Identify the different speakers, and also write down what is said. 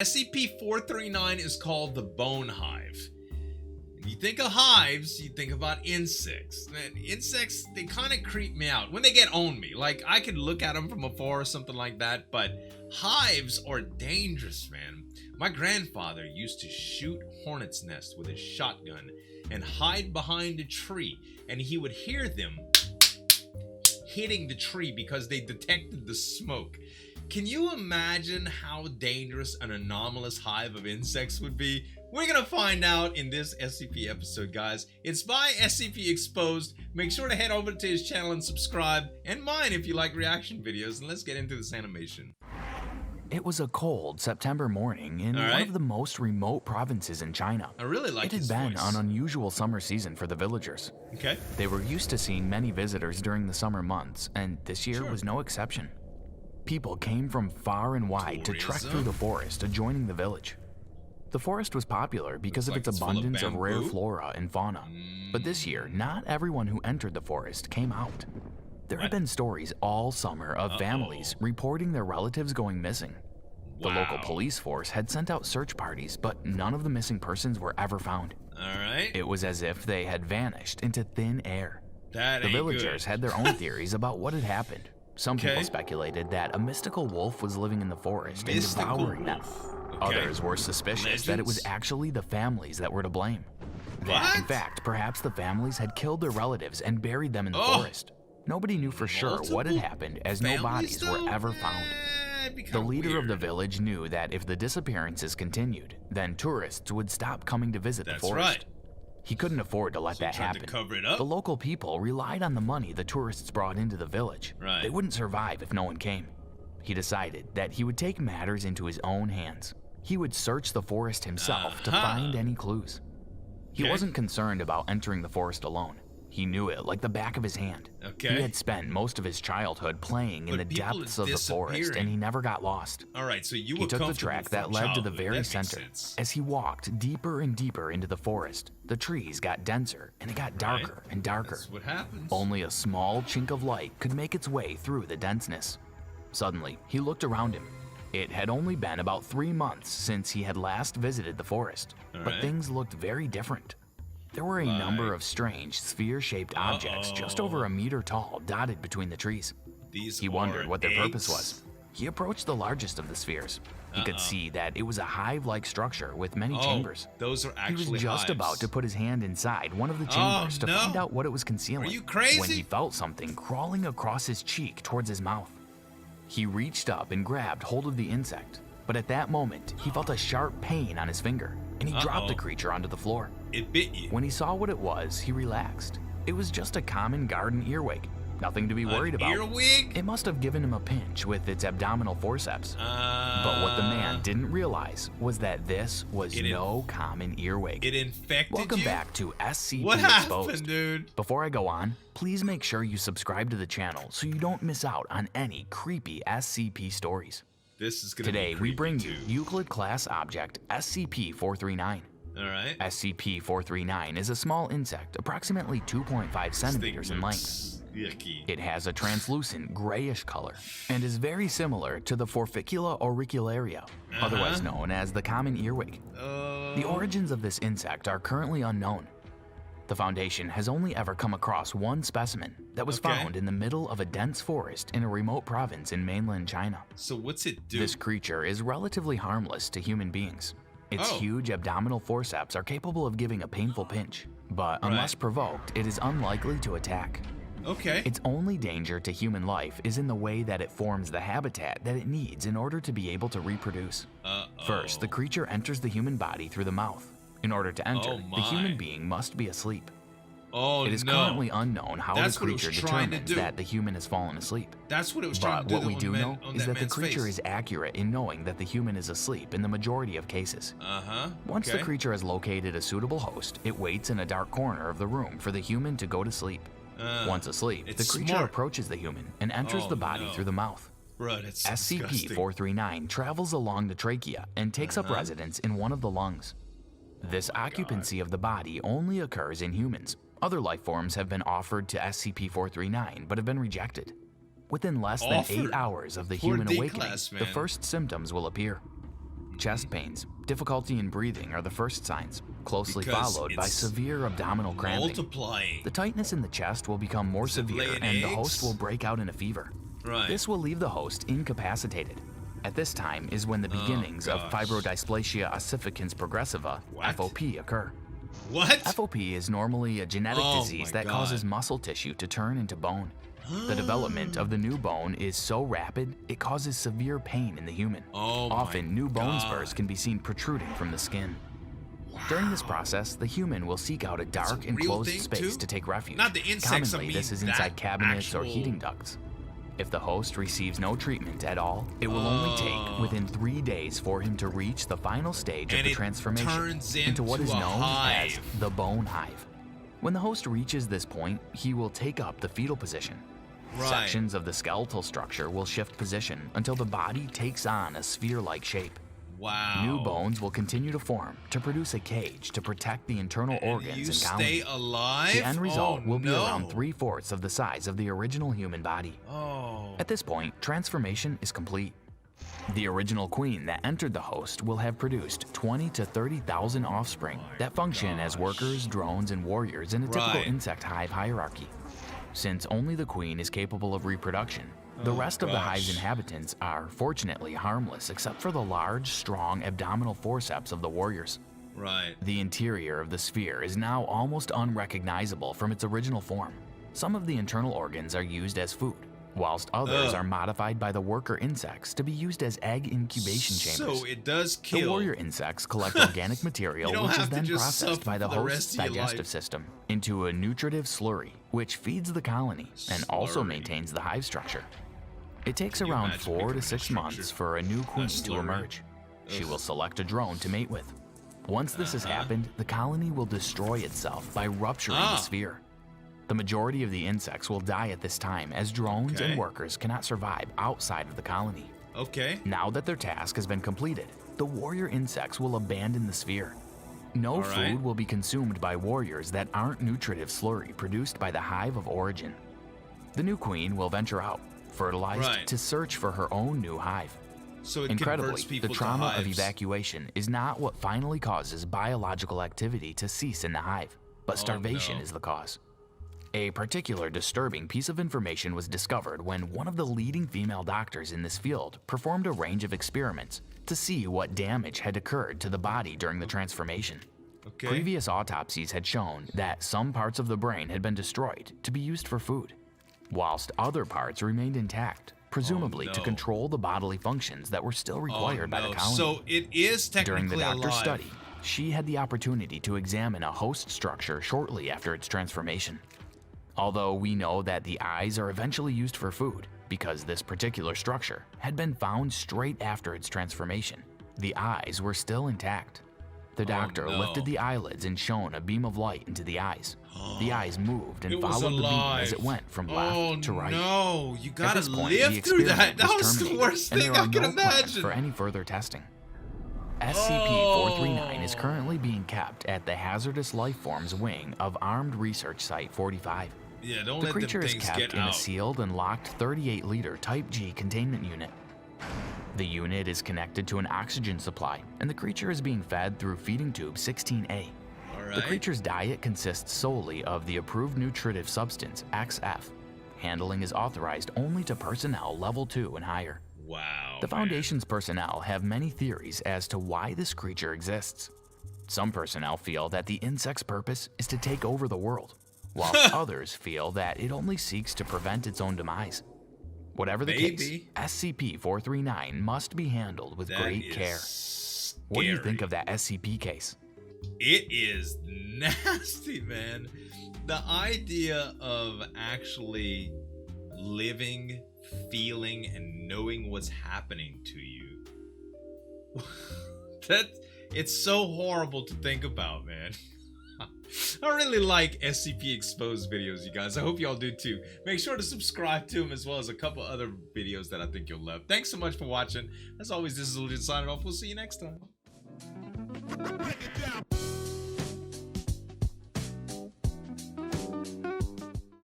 Speaker 1: SCP-439 is called the Bone Hive. You think of hives, you think about insects. Man, insects, they kind of creep me out when they get on me. Like, I could look at them from afar or something like that, but hives are dangerous, man. My grandfather used to shoot hornets' nests with his shotgun and hide behind a tree, and he would hear them hitting the tree because they detected the smoke. Can you imagine how dangerous an anomalous hive of insects would be? We're gonna find out in this SCP episode, guys. It's by SCP Exposed. Make sure to head over to his channel and subscribe, and mine if you like reaction videos, and let's get into this animation.
Speaker 2: It was a cold September morning in one of the most remote provinces in China.
Speaker 1: I really like his voice.
Speaker 2: It had been an unusual summer season for the villagers.
Speaker 1: Okay.
Speaker 2: They were used to seeing many visitors during the summer months, and this year was no exception. People came from far and wide to trek through the forest adjoining the village. The forest was popular because of its abundance of rare flora and fauna. But this year, not everyone who entered the forest came out. There had been stories all summer of families reporting their relatives going missing. The local police force had sent out search parties, but none of the missing persons were ever found. It was as if they had vanished into thin air. The villagers had their own theories about what had happened. Some people speculated that a mystical wolf was living in the forest and devouring them. Others were suspicious that it was actually the families that were to blame. That, in fact, perhaps the families had killed their relatives and buried them in the forest. Nobody knew for sure what had happened, as no bodies were ever found. The leader of the village knew that if the disappearances continued, then tourists would stop coming to visit the forest. He couldn't afford to let that happen. The local people relied on the money the tourists brought into the village. They wouldn't survive if no one came. He decided that he would take matters into his own hands. He would search the forest himself to find any clues. He wasn't concerned about entering the forest alone. He knew it like the back of his hand. He had spent most of his childhood playing in the depths of the forest, and he never got lost. He took the track that led to the very center. As he walked deeper and deeper into the forest, the trees got denser, and it got darker and darker.
Speaker 1: That's what happens.
Speaker 2: Only a small chink of light could make its way through the denseness. Suddenly, he looked around him. It had only been about 3 months since he had last visited the forest, but things looked very different. There were a number of strange sphere-shaped objects just over a meter tall dotted between the trees. He wondered what their purpose was. He approached the largest of the spheres. He could see that it was a hive-like structure with many chambers.
Speaker 1: Those are actually
Speaker 2: He was just about to put his hand inside one of the chambers to find out what it was concealing.
Speaker 1: Are you crazy?
Speaker 2: When he felt something crawling across his cheek towards his mouth. He reached up and grabbed hold of the insect, but at that moment, he felt a sharp pain on his finger, and he dropped the creature onto the floor.
Speaker 1: It bit you.
Speaker 2: When he saw what it was, he relaxed. It was just a common garden earwig. Nothing to be worried about.
Speaker 1: Earwig?
Speaker 2: It must have given him a pinch with its abdominal forceps. But what the man didn't realize was that this was no common earwig.
Speaker 1: It infected
Speaker 2: Welcome
Speaker 1: you?
Speaker 2: back to SCP
Speaker 1: What
Speaker 2: Exposed.
Speaker 1: happened, dude?
Speaker 2: Before I go on, please make sure you subscribe to the channel so you don't miss out on any creepy SCP stories.
Speaker 1: This is gonna
Speaker 2: Today,
Speaker 1: be
Speaker 2: we bring
Speaker 1: too.
Speaker 2: you Euclid class object SCP-439. SCP-439 is a small insect approximately 2.5 centimeters in length.
Speaker 1: Yucky.
Speaker 2: It has a translucent grayish color and is very similar to the Forficula auricularia, otherwise known as the common earwig. The origins of this insect are currently unknown. The Foundation has only ever come across one specimen that was found in the middle of a dense forest in a remote province in mainland China.
Speaker 1: So what's it do?
Speaker 2: This creature is relatively harmless to human beings. Its huge abdominal forceps are capable of giving a painful pinch, but unless provoked, it is unlikely to attack. Its only danger to human life is in the way that it forms the habitat that it needs in order to be able to reproduce. First, the creature enters the human body through the mouth. In order to enter, the human being must be asleep. It is currently unknown how the creature determines that the human has fallen asleep.
Speaker 1: That's what it was trying to do.
Speaker 2: But what we do know is that the creature is accurate in knowing that the human is asleep in the majority of cases. Once the creature has located a suitable host, it waits in a dark corner of the room for the human to go to sleep. Once asleep, the creature approaches the human and enters the body through the mouth. SCP-439 travels along the trachea and takes up residence in one of the lungs. This occupancy of the body only occurs in humans. Other life forms have been offered to SCP-439 but have been rejected. Within less than 8 hours of the human awakening, the first symptoms will appear. chest pains, difficulty in breathing are the first signs, closely
Speaker 1: Because
Speaker 2: followed by
Speaker 1: it's
Speaker 2: severe abdominal cramping.
Speaker 1: multiplying.
Speaker 2: The tightness in the chest will become more severe and the host will break out in a fever.
Speaker 1: Right.
Speaker 2: This will leave the host incapacitated. At this time is when the beginnings of fibrodysplasia ossificans progressiva, FOP, occur.
Speaker 1: What?
Speaker 2: FOP is normally a genetic disease that causes muscle tissue to turn into bone. The development of the new bone is so rapid, it causes severe pain in the human. Often, new bone spurs can be seen protruding from the skin. During this process, the human will seek out a dark, enclosed space to take refuge.
Speaker 1: Not the insects,
Speaker 2: Commonly, this is inside cabinets or heating ducts. If the host receives no treatment at all, it will only take within 3 days for him to reach the final stage of the transformation into what is known as the bone hive. When the host reaches this point, he will take up the fetal position. Sections of the skeletal structure will shift position until the body takes on a sphere-like shape.
Speaker 1: Wow.
Speaker 2: New bones will continue to form to produce a cage to protect the internal organs and colony.
Speaker 1: Stay alive?
Speaker 2: The end result will be around 3/4 of the size of the original human body. At this point, transformation is complete. The original queen that entered the host will have produced 20 to 30,000 offspring that function as workers, drones, and warriors in a typical insect hive hierarchy. Since only the queen is capable of reproduction, the rest of the hive's inhabitants are fortunately harmless except for the large, strong abdominal forceps of the warriors. The interior of the sphere is now almost unrecognizable from its original form. Some of the internal organs are used as food, whilst others are modified by the worker insects to be used as egg incubation chambers.
Speaker 1: So it does kill.
Speaker 2: The warrior insects collect organic material which is then processed by the host's digestive system into a nutritive slurry, which feeds the colony and also maintains the hive structure. It takes around 4 to 6 months for a new queen to emerge. She will select a drone to mate with. Once this has happened, the colony will destroy itself by rupturing the sphere. The majority of the insects will die at this time as drones and workers cannot survive outside of the colony. Now that their task has been completed, the warrior insects will abandon the sphere. No food will be consumed by warriors that aren't nutritive slurry produced by the hive of origin. The new queen will venture out, fertilized to search for her own new hive.
Speaker 1: So it
Speaker 2: Incredibly,
Speaker 1: people
Speaker 2: the trauma
Speaker 1: to
Speaker 2: of evacuation is not what finally causes biological activity to cease in the hive, but starvation is the cause. A particular disturbing piece of information was discovered when one of the leading female doctors in this field performed a range of experiments to see what damage had occurred to the body during the transformation. Previous autopsies had shown that some parts of the brain had been destroyed to be used for food, whilst other parts remained intact, presumably to control the bodily functions that were still required by the colony.
Speaker 1: So it is technically
Speaker 2: During the doctor's
Speaker 1: alive.
Speaker 2: study, she had the opportunity to examine a host structure shortly after its transformation. Although we know that the eyes are eventually used for food, because this particular structure had been found straight after its transformation, the eyes were still intact. The doctor lifted the eyelids and shone a beam of light into the eyes. The eyes moved and followed the beam as it went from left to right.
Speaker 1: No, you gotta
Speaker 2: At this point,
Speaker 1: live
Speaker 2: the
Speaker 1: through that.
Speaker 2: experiment
Speaker 1: That
Speaker 2: was
Speaker 1: was the
Speaker 2: terminated,
Speaker 1: worst
Speaker 2: and
Speaker 1: thing
Speaker 2: there
Speaker 1: I
Speaker 2: are
Speaker 1: could
Speaker 2: no plans
Speaker 1: imagine.
Speaker 2: for any further testing. SCP-439 is currently being kept at the Hazardous Lifeforms Wing of Armed Research Site 45.
Speaker 1: Yeah, don't
Speaker 2: The
Speaker 1: let them
Speaker 2: creature is
Speaker 1: things
Speaker 2: kept
Speaker 1: get
Speaker 2: in a
Speaker 1: out.
Speaker 2: sealed and locked 38-liter Type G containment unit. The unit is connected to an oxygen supply, and the creature is being fed through feeding tube 16A. The creature's diet consists solely of the approved nutritive substance XF. Handling is authorized only to personnel level 2 and higher.
Speaker 1: Wow.
Speaker 2: The Foundation's personnel have many theories as to why this creature exists. Some personnel feel that the insect's purpose is to take over the world, while others feel that it only seeks to prevent its own demise. Whatever the case, SCP-439 must be handled with great care. What do you think of that SCP case?
Speaker 1: It is nasty, man. The idea of actually living, feeling, and knowing what's happening to you. It's so horrible to think about, man. I really like SCP Exposed videos, you guys. I hope y'all do too. Make sure to subscribe to them as well as a couple other videos that I think you'll love. Thanks so much for watching. As always, this is Zueljin signing off. We'll see you next time.